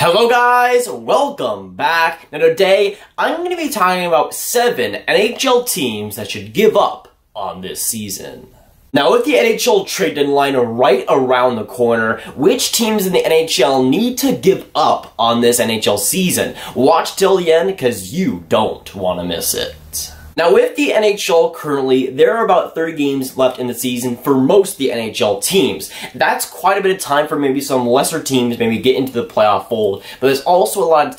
Hello guys, welcome back. Now today, I'm going to be talking about 7 NHL teams that should give up on this season. Now with the NHL trade deadline right around the corner, which teams in the NHL need to give up on this NHL season? Watch till the end because you don't want to miss it. Now with the NHL currently, there are about 30 games left in the season for most of the NHL teams. That's quite a bit of time for maybe some lesser teams maybe get into the playoff fold, but there's also a lot of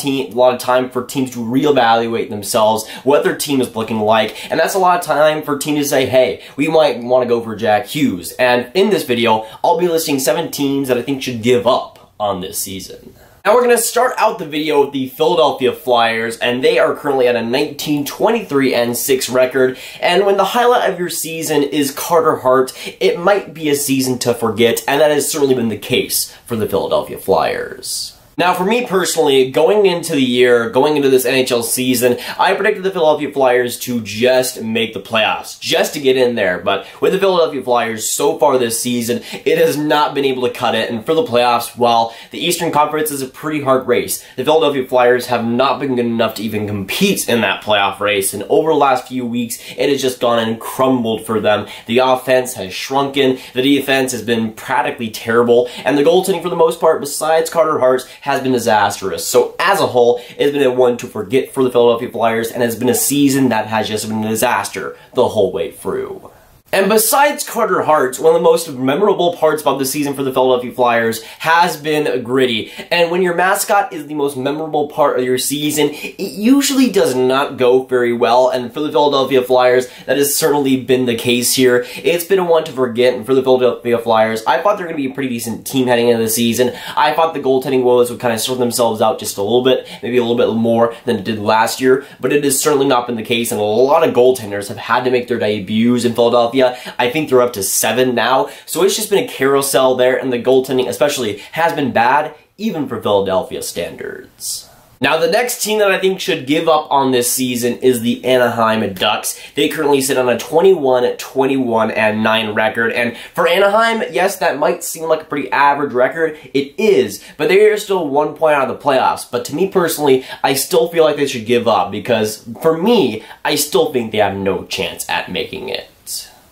time for teams to reevaluate themselves, what their team is looking like, and that's a lot of time for teams to say, hey, we might want to go for Jack Hughes. And in this video, I'll be listing 7 teams that I think should give up on this season. Now we're going to start out the video with the Philadelphia Flyers, and they are currently at a 19-23-6 record, and when the highlight of your season is Carter Hart, it might be a season to forget, and that has certainly been the case for the Philadelphia Flyers. Now, for me personally, going into this NHL season, I predicted the Philadelphia Flyers to just make the playoffs, just to get in there. But with the Philadelphia Flyers so far this season, it has not been able to cut it. And for the playoffs, well, the Eastern Conference is a pretty hard race. The Philadelphia Flyers have not been good enough to even compete in that playoff race. And over the last few weeks, it has just gone and crumbled for them. The offense has shrunken, the defense has been practically terrible, and the goaltending for the most part, besides Carter Hart, has been disastrous. So as a whole, it's been a one to forget for the Philadelphia Flyers, and has been a season that has just been a disaster the whole way through. And besides Carter Hart, one of the most memorable parts about the season for the Philadelphia Flyers has been Gritty. And when your mascot is the most memorable part of your season, it usually does not go very well. And for the Philadelphia Flyers, that has certainly been the case here. It's been a one to forget. And for the Philadelphia Flyers, I thought they were going to be a pretty decent team heading into the season. I thought the goaltending woes would kind of sort themselves out just a little bit, maybe a little bit more than it did last year. But it has certainly not been the case. And a lot of goaltenders have had to make their debuts in Philadelphia. I think they're up to 7 now, so it's just been a carousel there, and the goaltending especially has been bad, even for Philadelphia standards. Now, the next team that I think should give up on this season is the Anaheim Ducks. They currently sit on a 21-21-9 record, and for Anaheim, yes, that might seem like a pretty average record. It is, but they are still 1 point out of the playoffs. But to me personally, I still feel like they should give up, because for me, I still think they have no chance at making it.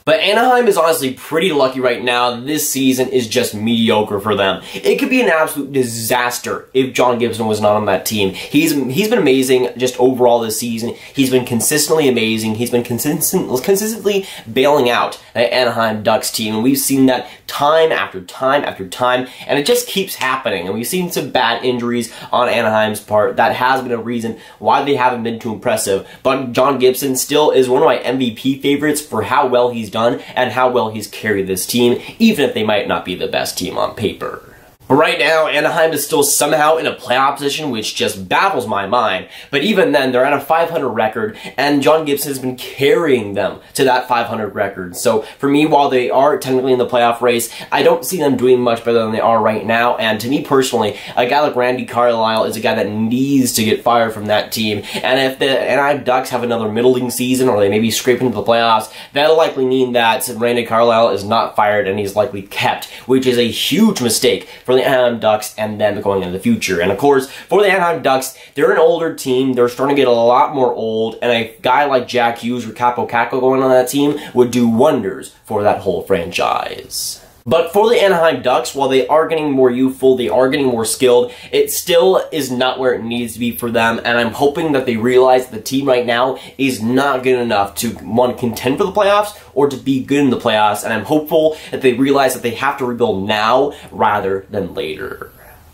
But Anaheim is honestly pretty lucky right now. This season is just mediocre for them. It could be an absolute disaster if John Gibson was not on that team. He's been amazing just overall this season. He's been consistently amazing. He's been consistently bailing out the Anaheim Ducks team. And we've seen that time after time after time. And it just keeps happening. And we've seen some bad injuries on Anaheim's part. That has been a reason why they haven't been too impressive. But John Gibson still is one of my MVP favorites for how well he's done and how well he's carried this team, even if they might not be the best team on paper. But right now, Anaheim is still somehow in a playoff position, which just baffles my mind. But even then, they're at a 500 record, and John Gibson has been carrying them to that 500 record. So for me, while they are technically in the playoff race, I don't see them doing much better than they are right now. And to me personally, a guy like Randy Carlyle is a guy that needs to get fired from that team. And if the Anaheim Ducks have another middling season, or they maybe scrape into the playoffs, that'll likely mean that Randy Carlyle is not fired and he's likely kept, which is a huge mistake for the Anaheim Ducks and them going into the future. And of course, for the Anaheim Ducks, they're an older team. They're starting to get a lot more old, and a guy like Jack Hughes or Capo Caco going on that team would do wonders for that whole franchise. But for the Anaheim Ducks, while they are getting more youthful, they are getting more skilled, it still is not where it needs to be for them, and I'm hoping that they realize that the team right now is not good enough to want to contend for the playoffs or to be good in the playoffs, and I'm hopeful that they realize that they have to rebuild now rather than later.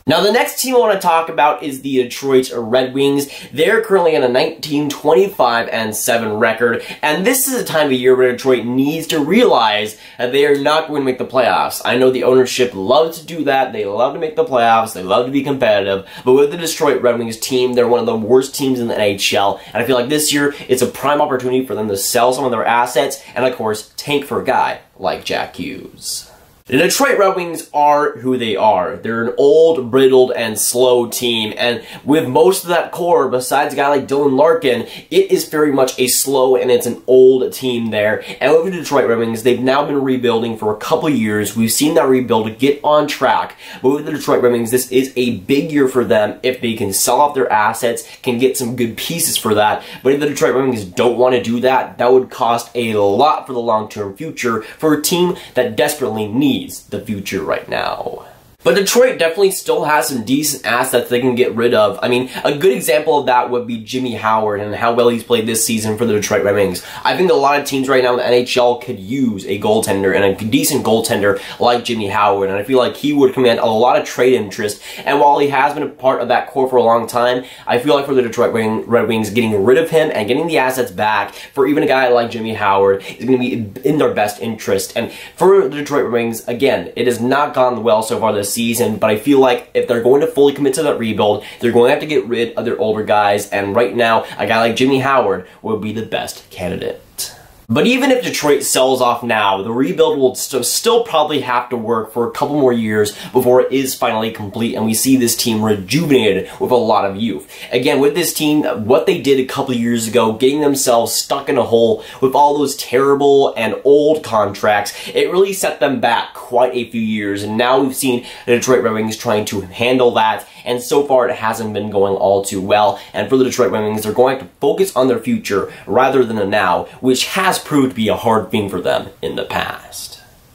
Now, the next team I want to talk about is the Detroit Red Wings. They're currently on a 19-25-7 record, and this is a time of year where Detroit needs to realize that they are not going to make the playoffs. I know the ownership loves to do that. They love to make the playoffs. They love to be competitive, but with the Detroit Red Wings team, they're one of the worst teams in the NHL, and I feel like this year, it's a prime opportunity for them to sell some of their assets and, of course, tank for a guy like Jack Hughes. The Detroit Red Wings are who they are. They're an old, brittled, and slow team, and with most of that core, besides a guy like Dylan Larkin, it is very much a slow and it's an old team there. And with the Detroit Red Wings, they've now been rebuilding for a couple years. We've seen that rebuild get on track, but with the Detroit Red Wings, this is a big year for them if they can sell off their assets, can get some good pieces for that. But if the Detroit Red Wings don't want to do that, that would cost a lot for the long-term future for a team that desperately needs the future right now. But Detroit definitely still has some decent assets they can get rid of. I mean, a good example of that would be Jimmy Howard and how well he's played this season for the Detroit Red Wings. I think a lot of teams right now in the NHL could use a goaltender and a decent goaltender like Jimmy Howard, and I feel like he would command a lot of trade interest. And while he has been a part of that core for a long time, I feel like for the Detroit Red Wings, getting rid of him and getting the assets back for even a guy like Jimmy Howard is going to be in their best interest. And for the Detroit Red Wings, again, it has not gone well so far this season, but I feel like if they're going to fully commit to that rebuild, they're going to have to get rid of their older guys, and right now, a guy like Jimmy Howard would be the best candidate. But even if Detroit sells off now, the rebuild will still probably have to work for a couple more years before it is finally complete and we see this team rejuvenated with a lot of youth. Again, with this team, what they did a couple years ago, getting themselves stuck in a hole with all those terrible and old contracts, it really set them back quite a few years, and now we've seen the Detroit Red Wings trying to handle that, and so far it hasn't been going all too well. And for the Detroit Red Wings, they're going to focus on their future rather than the now, which has proved to be a hard thing for them in the past.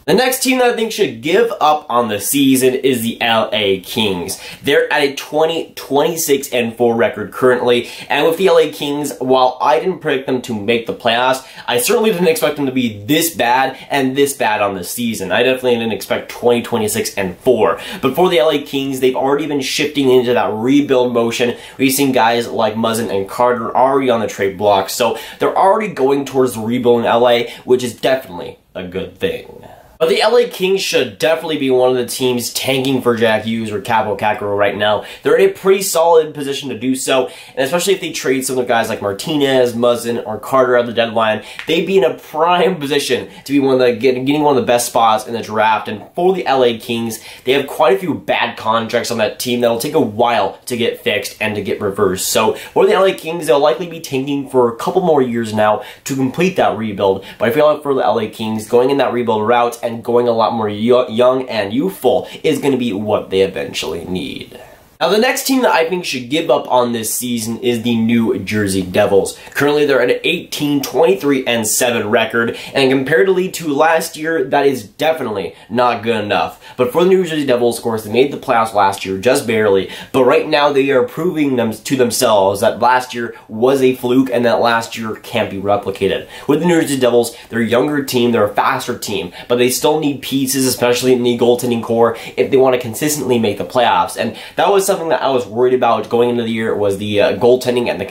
The next team that I think should give up on the season is the LA Kings. They're at a 26-4 record currently, and with the LA Kings, while I didn't predict them to make the playoffs, I certainly didn't expect them to be this bad and this bad on the season. I definitely didn't expect 26-4. But for the LA Kings, they've already been shifting into that rebuild motion. We've seen guys like Muzzin and Carter already on the trade block, so they're already going towards the rebuild in LA, which is definitely a good thing. But the LA Kings should definitely be one of the teams tanking for Jack Hughes or Capo Caccaro right now. They're in a pretty solid position to do so, and especially if they trade some of the guys like Martinez, Muzzin, or Carter at the deadline, they'd be in a prime position to be getting one of the best spots in the draft. And for the LA Kings, they have quite a few bad contracts on that team that'll take a while to get fixed and to get reversed. So for the LA Kings, they'll likely be tanking for a couple more years now to complete that rebuild. But I feel like for the LA Kings, going in that rebuild route and going a lot more young and youthful is going to be what they eventually need. Now, the next team that I think should give up on this season is the New Jersey Devils. Currently, they're at an 18-23-7 record, and comparatively to last year, that is definitely not good enough. But for the New Jersey Devils, of course, they made the playoffs last year, just barely, but right now they are proving to themselves that last year was a fluke and that last year can't be replicated. With the New Jersey Devils, they're a younger team, they're a faster team, but they still need pieces, especially in the goaltending core, if they want to consistently make the playoffs. And that was something that I was worried about going into the year, was the goaltending and the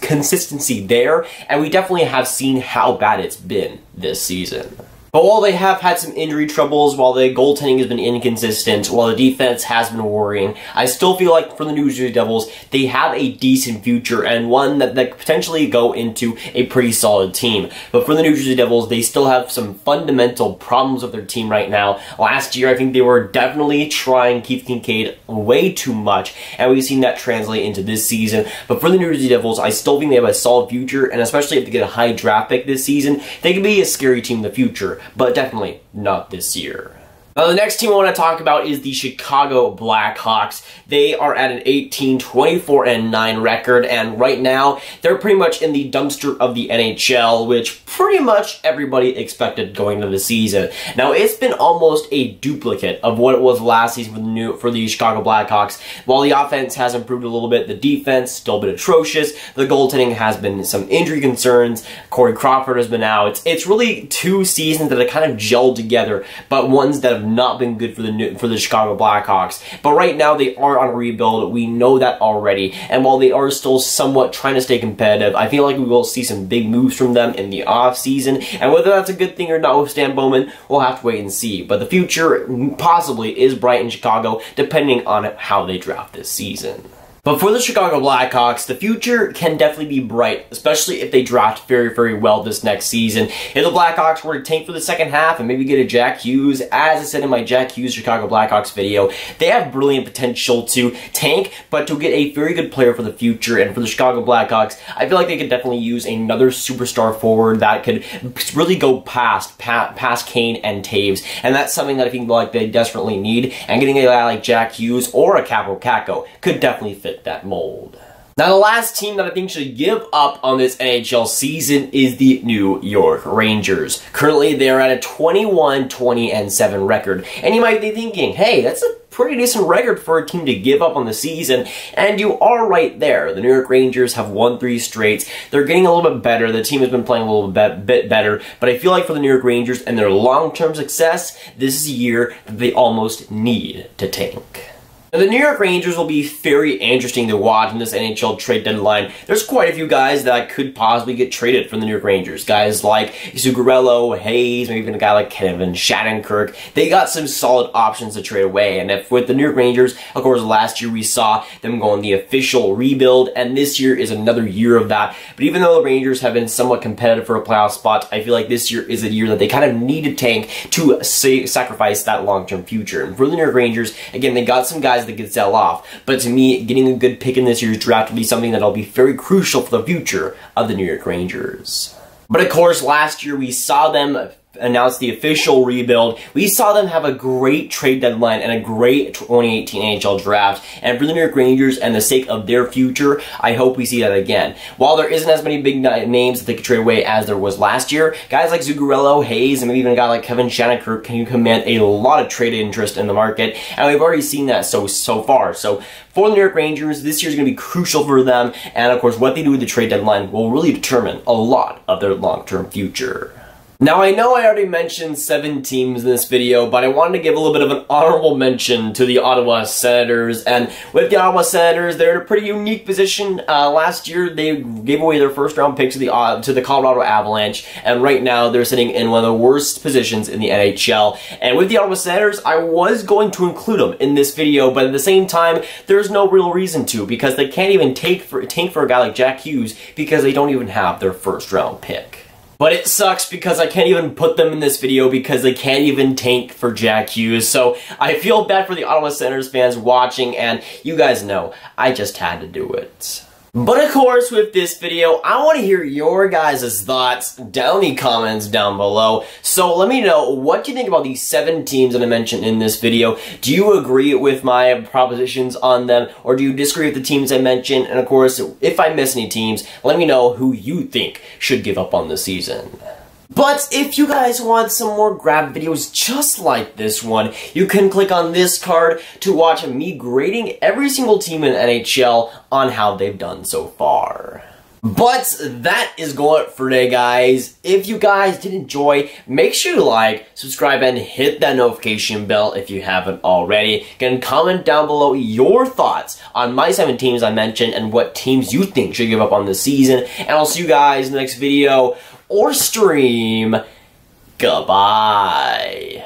consistency there, and we definitely have seen how bad it's been this season. But while they have had some injury troubles, while the goaltending has been inconsistent, while the defense has been worrying, I still feel like for the New Jersey Devils, they have a decent future and one that could potentially go into a pretty solid team. But for the New Jersey Devils, they still have some fundamental problems with their team right now. Last year, I think they were definitely trying Keith Kincaid way too much, and we've seen that translate into this season. But for the New Jersey Devils, I still think they have a solid future, and especially if they get a high draft pick this season, they could be a scary team in the future. But definitely not this year. Now, the next team I want to talk about is the Chicago Blackhawks. They are at an 18-24-9 record, and right now, they're pretty much in the dumpster of the NHL, which pretty much everybody expected going into the season. Now, it's been almost a duplicate of what it was last season for the Chicago Blackhawks. While the offense has improved a little bit, the defense still been atrocious. The goaltending has been some injury concerns. Corey Crawford has been out. It's really two seasons that have kind of gelled together, but ones that have not been good for the Chicago Blackhawks. But right now they are on a rebuild. We know that already. And while they are still somewhat trying to stay competitive, I feel like we will see some big moves from them in the offseason. And whether that's a good thing or not with Stan Bowman, we'll have to wait and see. But the future possibly is bright in Chicago, depending on how they draft this season. But for the Chicago Blackhawks, the future can definitely be bright, especially if they draft very, very well this next season. If the Blackhawks were to tank for the second half and maybe get a Jack Hughes, as I said in my Jack Hughes Chicago Blackhawks video, they have brilliant potential to tank, but to get a very good player for the future. And for the Chicago Blackhawks, I feel like they could definitely use another superstar forward that could really go past Kane and Taves. And that's something that I think like they desperately need. And getting a guy like Jack Hughes or a Capo Caco could definitely fit that mold. Now, the last team that I think should give up on this NHL season is the New York Rangers. Currently, they're at a 21-20-7 record. And you might be thinking, hey, that's a pretty decent record for a team to give up on the season. And you are right there. The New York Rangers have won 3 straight. They're getting a little bit better. The team has been playing a little bit better. But I feel like for the New York Rangers and their long-term success, this is a year that they almost need to tank. Now, the New York Rangers will be very interesting to watch in this NHL trade deadline. There's quite a few guys that could possibly get traded from the New York Rangers. Guys like Zuccarello, Hayes, maybe even a guy like Kevin Shattenkirk. They got some solid options to trade away. And if with the New York Rangers, of course, last year we saw them go on the official rebuild, and this year is another year of that. But even though the Rangers have been somewhat competitive for a playoff spot, I feel like this year is a year that they kind of need to tank to sacrifice that long-term future. And for the New York Rangers, again, they got some guys that could sell off. But to me, getting a good pick in this year's draft will be something that'll be very crucial for the future of the New York Rangers. But of course, last year we saw them announce the official rebuild. We saw them have a great trade deadline and a great 2018 NHL draft. And for the New York Rangers and the sake of their future, I hope we see that again. While there isn't as many big names that they could trade away as there was last year, guys like Zuccarello, Hayes, and maybe even a guy like Kevin Shattenkirk can command a lot of trade interest in the market. And we've already seen that so far. So for the New York Rangers, this year is going to be crucial for them. And of course, what they do with the trade deadline will really determine a lot of their long-term future. Now, I know I already mentioned 7 teams in this video, but I wanted to give a little bit of an honorable mention to the Ottawa Senators. And with the Ottawa Senators, they're in a pretty unique position. Last year, they gave away their first-round pick to the Colorado Avalanche, and right now, they're sitting in one of the worst positions in the NHL. And with the Ottawa Senators, I was going to include them in this video, but at the same time, there's no real reason to, because they can't even tank for a guy like Jack Hughes, because they don't even have their first-round pick. But it sucks because I can't even put them in this video because they can't even tank for Jack Hughes. So I feel bad for the Ottawa Senators fans watching, and you guys know, I just had to do it. But of course, with this video, I want to hear your guys' thoughts down in the comments down below. So let me know, what do you think about these 7 teams that I mentioned in this video? Do you agree with my propositions on them, or do you disagree with the teams I mentioned? And of course, if I miss any teams, let me know who you think should give up on the season. But if you guys want some more Grav videos just like this one, you can click on this card to watch me grading every single team in NHL on how they've done so far. But that is going for today, guys. If you guys did enjoy, make sure you like, subscribe, and hit that notification bell if you haven't already. You can comment down below your thoughts on my 7 teams I mentioned and what teams you think should give up on this season. And I'll see you guys in the next video or stream. Goodbye.